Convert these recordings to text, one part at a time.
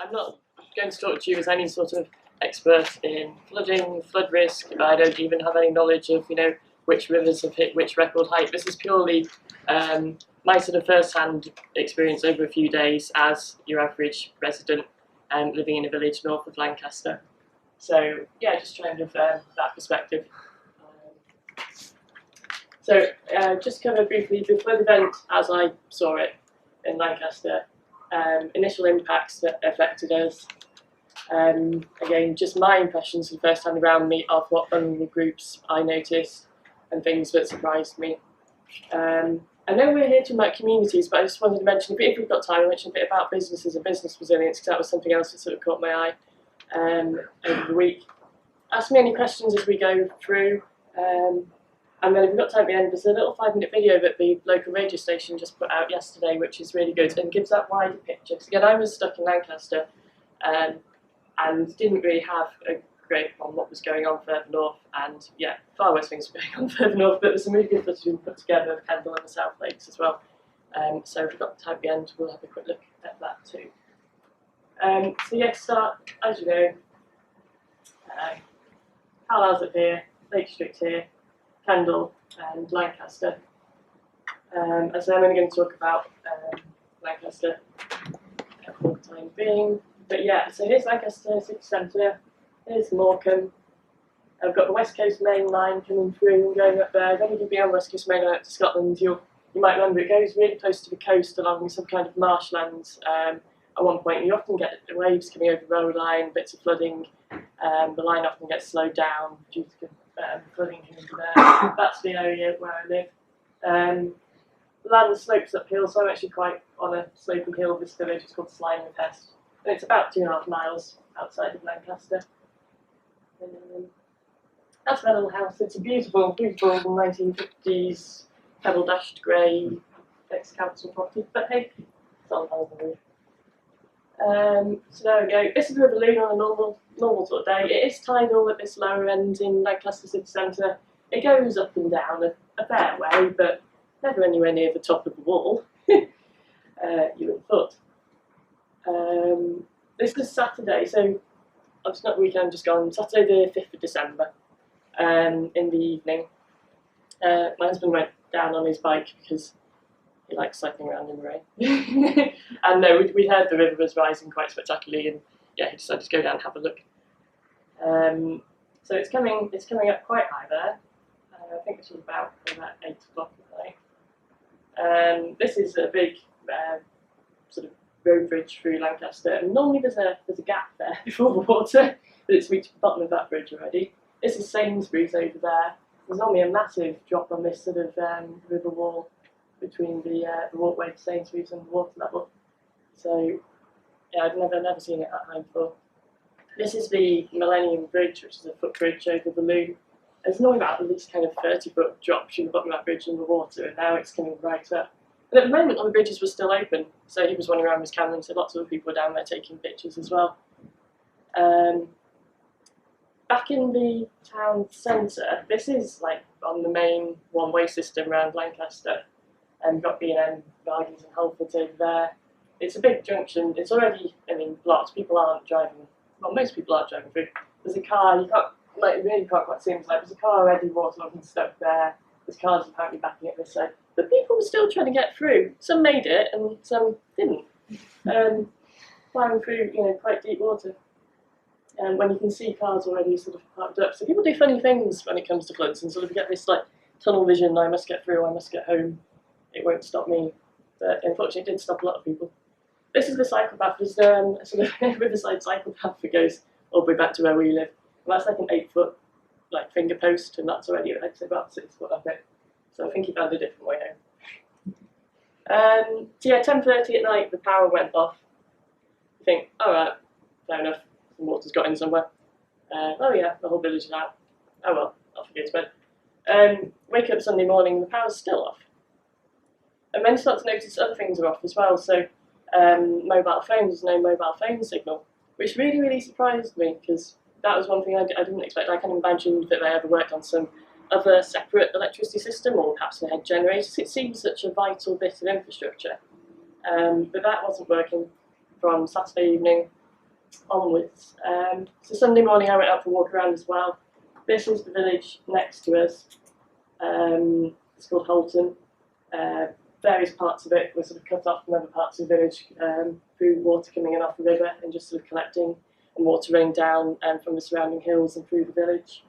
I'm not going to talk to you as any sort of expert in flooding, flood risk. I don't even have any knowledge of, which rivers have hit which record height. This is purely my sort of first-hand experience over a few days as your average resident living in a village north of Lancaster. So yeah, just trying to that perspective. So just cover briefly the flood event as I saw it in Lancaster. Initial impacts that affected us. Again, just my impressions the first time around me of what vulnerable groups I noticed and things that surprised me. I know we're here talking about communities, but I just wanted to mention, if we've got time, I'll mention a bit about businesses and business resilience, because that was something else that sort of caught my eye over the week. Ask me any questions as we go through. And then if we've got time at the end, there's a little 5-minute video that the local radio station just put out yesterday, which is really good and gives that wider picture. Because again, I was stuck in Lancaster and didn't really have a grip on what was going on further north. And yeah, far worse things were going on further north, but there's some really good footage put together of Kendal and the South Lakes as well. So if we've got time at the end, we'll have a quick look at that too. So yeah, to start, as you know, Carlisle's up here, Lake District here, Kendal and Lancaster. And so I'm only going to talk about Lancaster for the time being. But yeah, so here's Lancaster city centre, here's Morecambe. I've got the West Coast Main Line coming through and going up there. Then you'll be on West Coast Main Line up to Scotland. You might remember it goes really close to the coast along some kind of marshlands at one point. You often get the waves coming over the road line, bits of flooding. The line often gets slowed down due to flooding coming from there. That's the area where I live. The land slopes uphill, so I'm actually quite on a sloping hill. This village is called Pest, and it's about 2.5 miles outside of Lancaster. That's my little house. It's a beautiful, beautiful 1950s pebble-dashed grey ex-council property, but hey, it's on the roof. So there we go. This is the River Lune on a normal sort of day. It is tidal at this lower end in Lancaster city centre. It goes up and down a fair way, but never anywhere near the top of the wall. You would have thought. This is Saturday, so it's not the weekend just gone. Saturday the 5th of December. In the evening, my husband went down on his bike because he likes cycling around in the rain. And no, we heard the river was rising quite spectacularly, and yeah, he decided to go down and have a look. So it's coming up quite high there. I think it's about 8 o'clock at night. This is a big sort of road bridge through Lancaster, and normally there's a gap there before the water, but it's reached the bottom of that bridge already. This is Sainsbury's over there. There's normally a massive drop on this sort of river wall between the walkway to Sainsbury's and the water level. So yeah, I've never seen it that high before. This is the Millennium Bridge, which is a footbridge over the Lune. There's normally about at least kind of 30-foot drop from the bottom of that bridge in the water, and now it's coming right up. And at the moment, all the bridges were still open, so he was running around with his camera, and so lots of other people were down there taking pictures as well. Back in the town centre, this is like on the main one-way system around Lancaster, and got B&M, Vargas and Halfords over there. It's a big junction. It's already, blocked. People aren't driving. Well, most people aren't driving through. There's a car. You really can't quite see them. There's a car already waterlogged and stuck there. There's cars apparently backing it this side. But people were still trying to get through. Some made it, and some didn't. Plowing through, quite deep water. And when you can see cars already sort of parked up. So people do funny things when it comes to floods, and sort of get this tunnel vision. I must get through. I must get home. It won't stop me. But unfortunately, it did stop a lot of people. This is the cycle path. There's a sort of riverside cycle path that goes all the way back to where we live. And that's like an 8-foot finger post, and that's already about 6 foot up it. So I think he found a different way home. So yeah, 10:30 at night, the power went off. You think, alright, fair enough. Some water's got in somewhere. Oh yeah, the whole village is out. Oh well, off we go to bed. Wake up Sunday morning, the power's still off. And then start to notice other things are off as well. So mobile phones, there's no mobile phone signal, which really, really surprised me, because that was one thing I didn't expect. I kind of imagined that they ever worked on some other separate electricity system, or perhaps they had generators. It seems such a vital bit of infrastructure. But that wasn't working from Saturday evening onwards. So Sunday morning I went out for a walk around as well. This is the village next to us. It's called Holton. Various parts of it were sort of cut off from other parts of the village through water coming in off the river and just sort of collecting and water running down from the surrounding hills and through the village.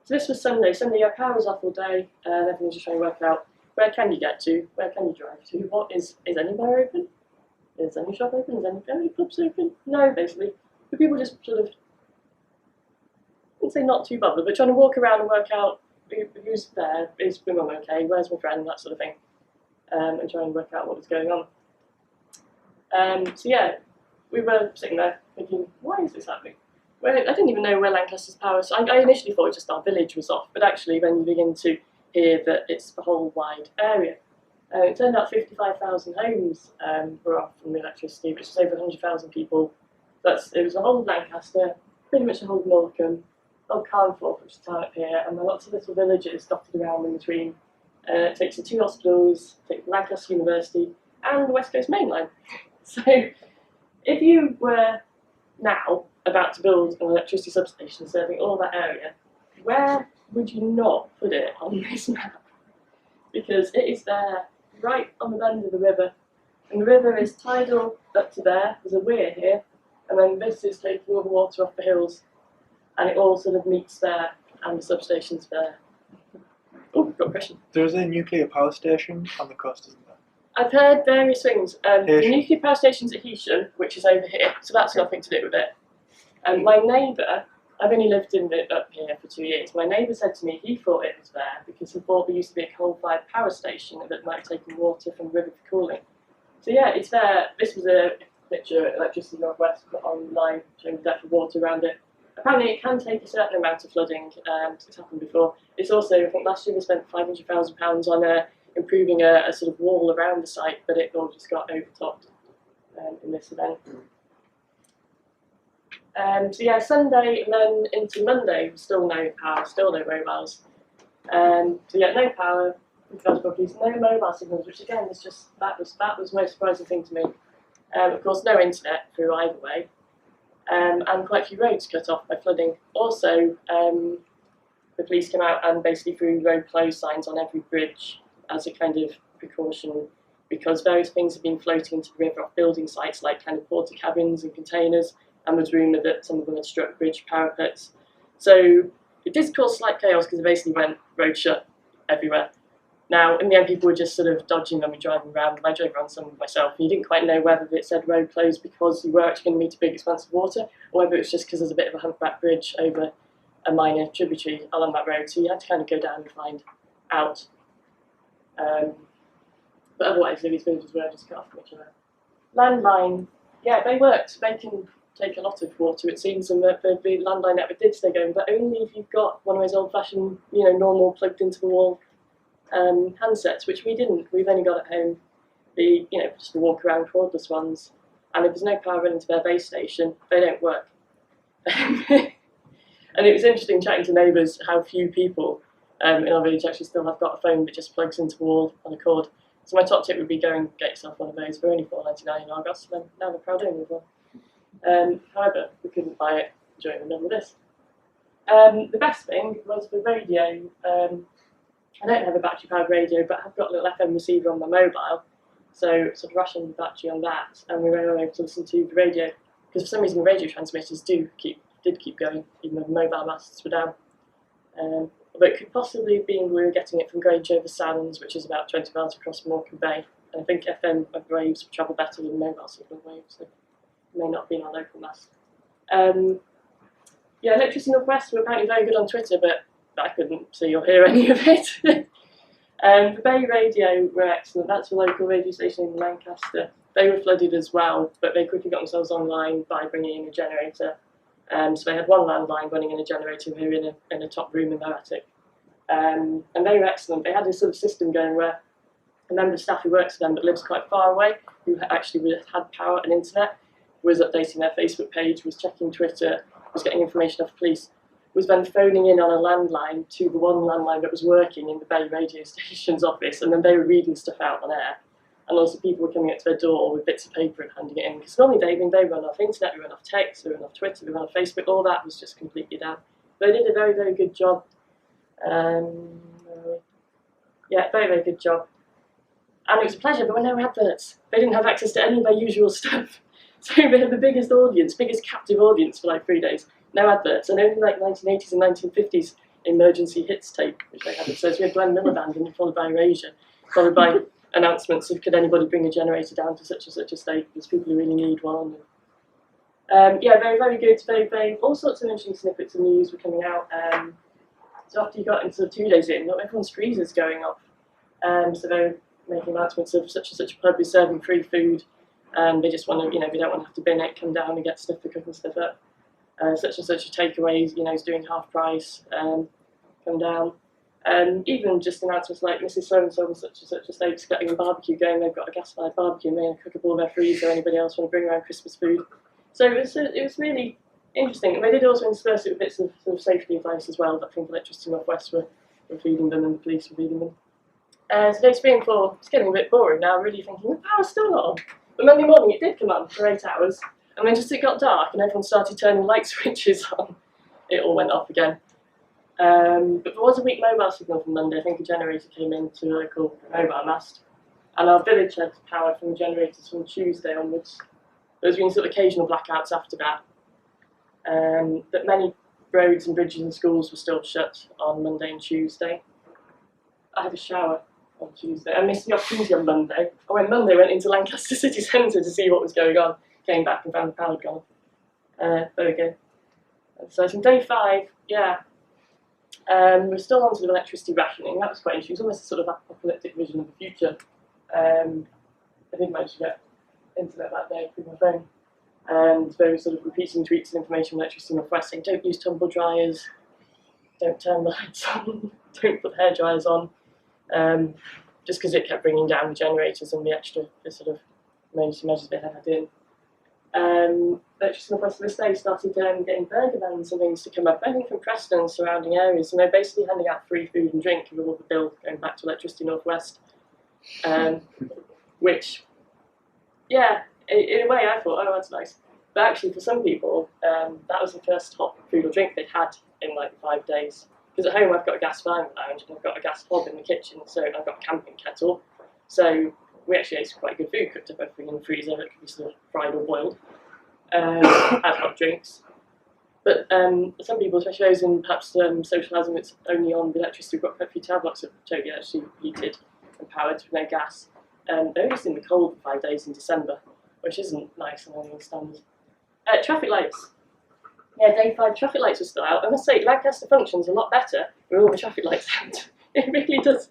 So this was Sunday. Sunday our power was off all day and everyone's just trying to work out where can you get to, where can you drive to, what is anywhere open? Is any shop open? Is any clubs open? No, basically. But people just sort of, I wouldn't say not too bothered, but trying to walk around and work out who's there, is my mum okay, where's my friend, that sort of thing. And trying to work out what was going on. So yeah, we were sitting there thinking, why is this happening? Well, I didn't even know where Lancaster's power was. I initially thought just our village was off, but actually when you begin to hear that it's the whole wide area, it turned out 55,000 homes were off from the electricity, which is over 100,000 people. It was the whole of Lancaster, pretty much the whole of Morecambe, the whole Carnforth, which is a town up here, and there are lots of little villages dotted around in between. It takes you 2 hospitals, takes Lancaster University, and the West Coast Main Line. So, if you were now about to build an electricity substation serving all that area, where would you not put it on this map? Because it is there, right on the bend of the river, and the river is tidal up to there. There's a weir here, and then this is taking all the water off the hills, and it all sort of meets there, and the substation's there. Oh, got a question. There's a nuclear power station on the coast, isn't there? I've heard various things. The nuclear power station's at Heysham, which is over here, so that's nothing to do with it. My neighbour, I've only lived in up here for 2 years, my neighbour said to me he thought it was there because he thought there used to be a coal-fired power station that might have taken water from the river for cooling. So yeah, it's there. This was a picture at Electricity North West put online showing the depth of water around it. Apparently it can take a certain amount of flooding, it's happened before. It's also, I think last year we spent £500,000 on improving a sort of wall around the site, but it all just got overtopped in this event. So yeah, Sunday and then into Monday, still no power, still no mobiles. So yeah, no power, properties, no mobile signals, which again is just, that was the most surprising thing to me. Of course, no internet through either way. And quite a few roads cut off by flooding. Also, the police came out and basically threw road closed signs on every bridge as a kind of precaution, because various things have been floating into the river off building sites like kind of porta cabins and containers, and was rumoured that some of them had struck bridge parapets. So it did cause slight chaos because it basically went road shut everywhere. Now, in the end, people were just sort of dodging them and driving around. I drove around some myself, and you didn't quite know whether it said road closed because you were actually going to meet a big expanse of water, or whether it was just because there's a bit of a humpback bridge over a minor tributary along that road, so you had to kind of go down and find out. But otherwise, these villages were just cut off from each other. Landline, yeah, they worked. They can take a lot of water, it seems, and the landline network did stay going, but only if you've got one of those old-fashioned, normal plugged into the wall handsets, which we didn't. We've only got at home just the walk around cordless ones, and if there's no power running to their base station, they don't work. And it was interesting chatting to neighbours how few people in our village actually still have got a phone that just plugs into the wall on a cord. So my top tip would be go and get yourself one of those for only £4.99 in Argos, and now they're proud owner of one. However, we couldn't buy it during the middle of this. The best thing was the radio. I don't have a battery-powered radio, but I've got a little FM receiver on my mobile, so sort of rationed the battery on that, and we were able to listen to the radio, because for some reason the radio transmitters did keep going, even though the mobile masts were down. But it could possibly have been we were getting it from Grange over Sands, which is about 20 miles across Morecambe Bay, and I think FM waves travel better than mobile signal waves, so it may not have been our local mast. Yeah, Electricity North West were apparently very good on Twitter, but I couldn't see or hear any of it. The Bay Radio were excellent. That's a local radio station in Lancaster. They were flooded as well, but they quickly got themselves online by bringing in a generator. So they had one landline running in a generator who were in a top room in their attic. And they were excellent. They had this sort of system going where a member of staff who works for them but lives quite far away, who actually had power and internet, was updating their Facebook page, was checking Twitter, was getting information off police, was then phoning in on a landline to the one landline that was working in the Bay radio station's office, and then they were reading stuff out on air. and also people were coming up to their door with bits of paper and handing it in, because normally they run off internet, we run off text, we run off Twitter, we run off Facebook, all that was just completely down. They did a very, very good job. Yeah, very, very good job. And it was a pleasure, but there were no adverts. They didn't have access to any of their usual stuff. So they had the biggest audience, biggest captive audience for like 3 days. No adverts, and only like 1980s and 1950s emergency hits tape, which they had. So we had Glenn Miller Band, and followed by Erasure, followed by announcements of could anybody bring a generator down to such and such a state, because people who really need one. Yeah, very, very good, very, very, all sorts of interesting snippets of news were coming out. So after you got into sort of 2 days in, everyone's freezers going off. So they were making announcements of such and such a pub is serving free food. They just want to, we don't want to have to bin it, come down and get stuff for cooking stuff up. Such and such a takeaway, is doing half price, come down. Even just announcements like Mrs. So-and-so and such a state's getting a barbecue going, they've got a gas-fired barbecue and they're going to cook up all their freezer, anybody else want to bring around Christmas food. So it was really interesting. And they did also intersperse it with bits of sort of safety advice as well, that I think Electricity North West were feeding them and the police were feeding them. So day 3 and 4, it's getting a bit boring now, really thinking, the power's still not on. But Monday morning it did come on for 8 hours, and then just it got dark and everyone started turning light switches on, it all went off again. But there was a weak mobile signal from Monday. I think a generator came into a local mobile mast, and our village had power from the generators from Tuesday onwards. There's been sort of occasional blackouts after that, but many roads and bridges and schools were still shut on Monday and Tuesday. I had a shower on Tuesday. I missed the opportunity on Monday. I went into Lancaster city centre to see what was going on. Came back and found the power gone. There we go. So from day 5, yeah, we're still on to the electricity rationing. That was quite interesting. It was almost a sort of apocalyptic vision of the future. I did manage to get internet that day through my phone. And they were sort of repeating tweets and information from Electricity North West saying, don't use tumble dryers, don't turn the lights on, don't put hair dryers on. Just because it kept bringing down the generators and the sort of emergency measures they had in. Electricity North West this day started getting burger vans and things to come up, I think from Preston and surrounding areas, and they're basically handing out free food and drink with all the bill going back to Electricity North West. Which, yeah, in a way I thought, oh, that's nice. But actually for some people, that was the first hot food or drink they'd had in like 5 days. Because at home I've got a gas fire lounge and I've got a gas hob in the kitchen, so I've got a camping kettle. So we actually ate some quite good food, cooked up everything in the freezer that could be sort of fried or boiled. Had hot drinks. But some people, especially those in perhaps social housing that's only on the electricity, we've got quite a few tower blocks that are totally actually heated and powered with no gas. They're just in the cold for 5 days in December, which isn't nice on any standards. Traffic lights. Yeah, day 5 traffic lights were still out. I must say, Lancaster functions a lot better with all the traffic lights out. It really does.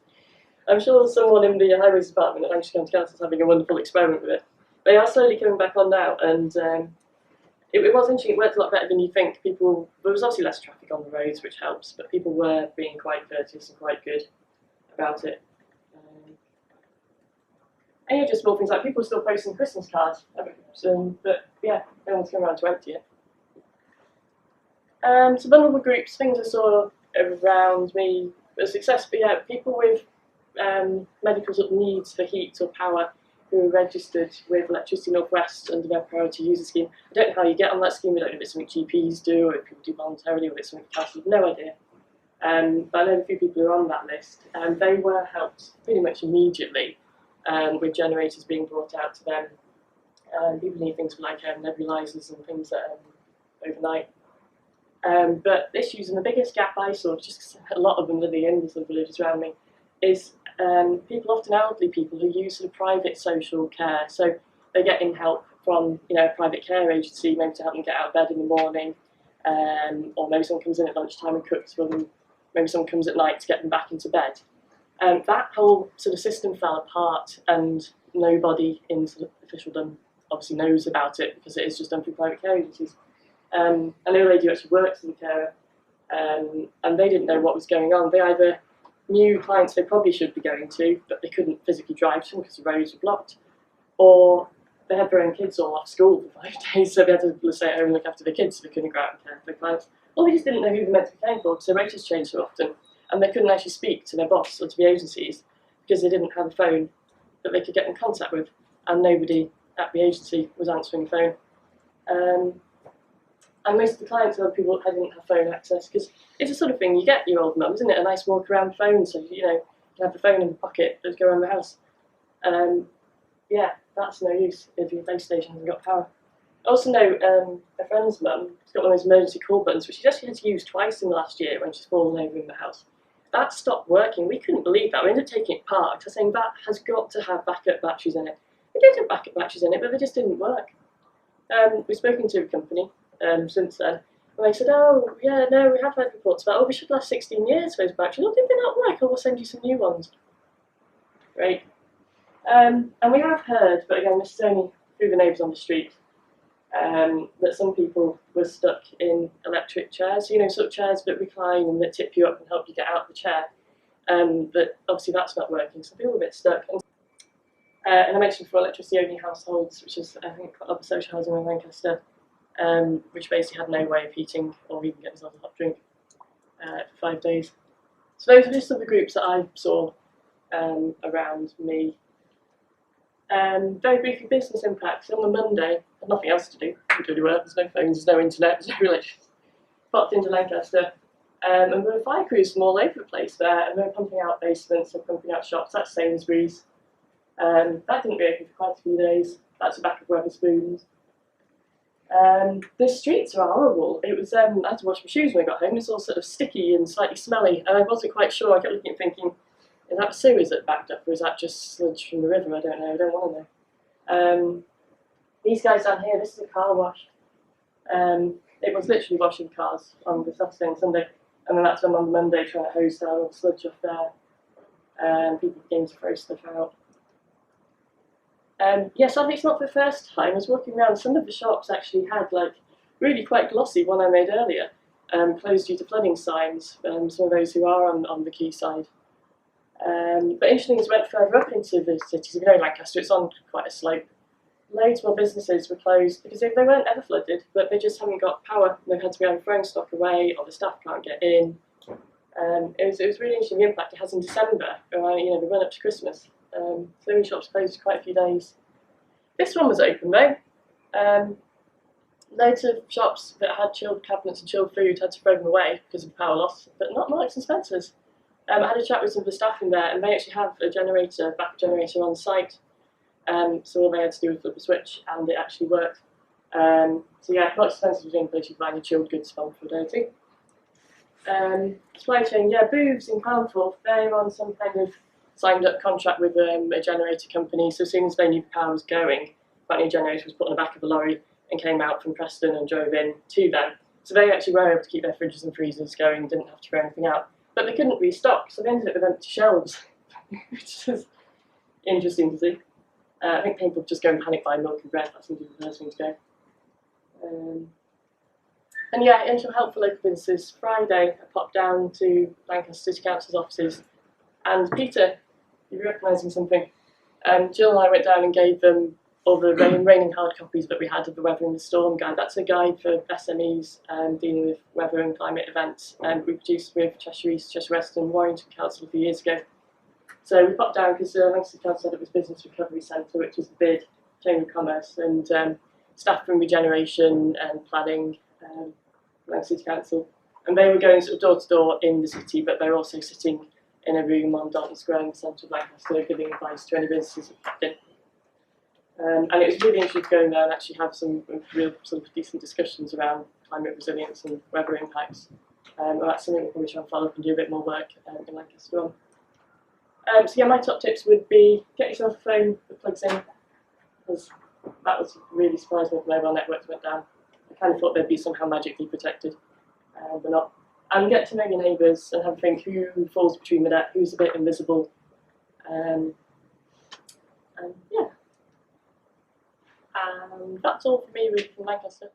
I'm sure someone in the highways department at Lancashire County Council is having a wonderful experiment with it. They are slowly coming back on now, and it was interesting. It worked a lot better than you think. There was obviously less traffic on the roads, which helps, but people were being quite courteous and quite good about it. And yeah, just small things like people were still posting Christmas cards, but yeah, no one's come around to empty it. So vulnerable groups, things I saw around me, a success, but yeah, people with medical sort of needs for heat or power who are registered with Electricity North West under their priority user scheme. I don't know how you get on that scheme, I don't know if it's something GPs do, or if people do voluntarily, or if it's something council, I have no idea. But I know a few people who are on that list, and they were helped pretty much immediately with generators being brought out to them. People need things like nebulizers and things overnight. But issues, and the biggest gap I saw, just because a lot of them living in the sort of villages around me, is people, often elderly people, who use sort of private social care. So they're getting help from a private care agency, maybe to help them get out of bed in the morning, or maybe someone comes in at lunchtime and cooks for them, maybe someone comes at night to get them back into bed. That whole sort of system fell apart, and nobody in sort of officialdom obviously knows about it, because it is just done through private care agencies. I know a lady who actually works as a carer, and they didn't know what was going on. They either knew clients they probably should be going to, but they couldn't physically drive to them because the roads were blocked, or they had their own kids all off school for 5 days, so they had to stay at home and look after their kids, so they couldn't go out and care for their clients. Or they just didn't know who they meant to be caring for, because their rotors changed so often, and they couldn't actually speak to their boss or to the agencies because they didn't have a phone that they could get in contact with, and nobody at the agency was answering the phone. And most of the clients and other people didn't have phone access, because it's the sort of thing you get your old mum, isn't it? A nice walk around phone, so you know, you can have the phone in the pocket as go around the house. Yeah, that's no use if your base station hasn't got power. I also know a friend's mum has got one of those emergency call buttons, which she actually had to use twice in the last year when she's fallen over in the house. That stopped working. We couldn't believe that. We ended up taking it apart. I was saying that has got to have backup batteries in it. It did have backup batteries in it, but they just didn't work. We've spoken to a company since then, and they said, oh, yeah, no, we have had reports about, oh, we should last 16 years for those batteries. Oh, did they not work? Oh, we'll send you some new ones. Great. And we have heard, but again, this is only through the neighbours on the street, that some people were stuck in electric chairs, you know, sort of chairs that recline and that tip you up and help you get out of the chair. But obviously that's not working, so people are a bit stuck. And I mentioned for electricity-only households, which is, I think, other social housing in Lancaster, which basically had no way of heating or even getting themselves a hot drink for 5 days. So those are just some of the groups that I saw around me. Very briefly, business impacts. On the Monday, I had nothing else to do. Couldn't go to work, there's no phones, there's no internet, there's no relations. Popped into Lancaster, and there were fire crews from all over the place there, and they were pumping out basements and pumping out shops. That's Sainsbury's. That didn't reopen for quite a few days. That's the back of Wetherspoons. The streets are horrible. It was, I had to wash my shoes when I got home. It's all sort of sticky and slightly smelly, and I wasn't quite sure. I kept looking and thinking, is that the sewers that backed up, or is that just sludge from the river? I don't know. I don't want to know. These guys down here, this is a car wash. It was literally washing cars on the Saturday and Sunday, and then that's when on the Monday trying to hose down all the sludge off there. People began to throw stuff out. Yeah, sadly it's not the first time. I was walking around, some of the shops actually had like really quite glossy, one I made earlier, closed due to flooding signs, some of those who are on the quayside. But interesting as we went further up into the cities, if you know Lancaster, it's on quite a slope. Loads more businesses were closed because they weren't ever flooded, but they just haven't got power. They've had to be throwing stock away, or the staff can't get in. It was really interesting the impact it has in December, you know, the run up to Christmas. So many shops closed for quite a few days. This one was open though. Loads of shops that had chilled cabinets and chilled food had to throw them away because of power loss, but not Marks and Spencer's. I had a chat with some of the staff in there, and they actually have a generator, backup generator on site. So all they had to do was flip a switch, and it actually worked. So yeah, Marks and Spencer's was the only place you find your chilled goods from for a day or two. Supply chain, yeah, Booths in Carnforth, they're on some kind of signed up contract with a generator company, so as soon as they knew the power was going, that new generator was put on the back of a lorry and came out from Preston and drove in to them. So they actually were able to keep their fridges and freezers going, didn't have to throw anything out. But they couldn't restock, so they ended up with empty shelves, which is interesting to see. I think people just go and panic buy milk and bread, that seems to be the first thing to go. And yeah, interim help for local businesses. Friday, I popped down to Lancaster City Council's offices, and Peter, you're recognising something. Jill and I went down and gave them all the raining hard copies that we had of the Weather and the Storm guide. That's a guide for SMEs dealing with weather and climate events. We produced with Cheshire East, Cheshire West and Warrington Council a few years ago. So we popped down because Lancaster Council said it was Business Recovery Centre, which is the bid, Chamber of Commerce, and staff from Regeneration and Planning, Lancaster City Council. And they were going sort of door to door in the city, but they're also sitting in a room on Dalton Square in the centre of Lancaster, giving advice to any businesses affected. And it was really interesting to go in there and actually have some real sort of decent discussions around climate resilience and weather impacts. And that's something we'll probably try and follow up and do a bit more work in Lancaster on. So yeah, my top tips would be get yourself a phone that plugs in, because that was really surprising when mobile networks went down. I kind of thought they'd be somehow magically protected, but not. And get to know your neighbours and have a think who falls between the net, who's a bit invisible. And yeah. And that's all for me really from Lancaster.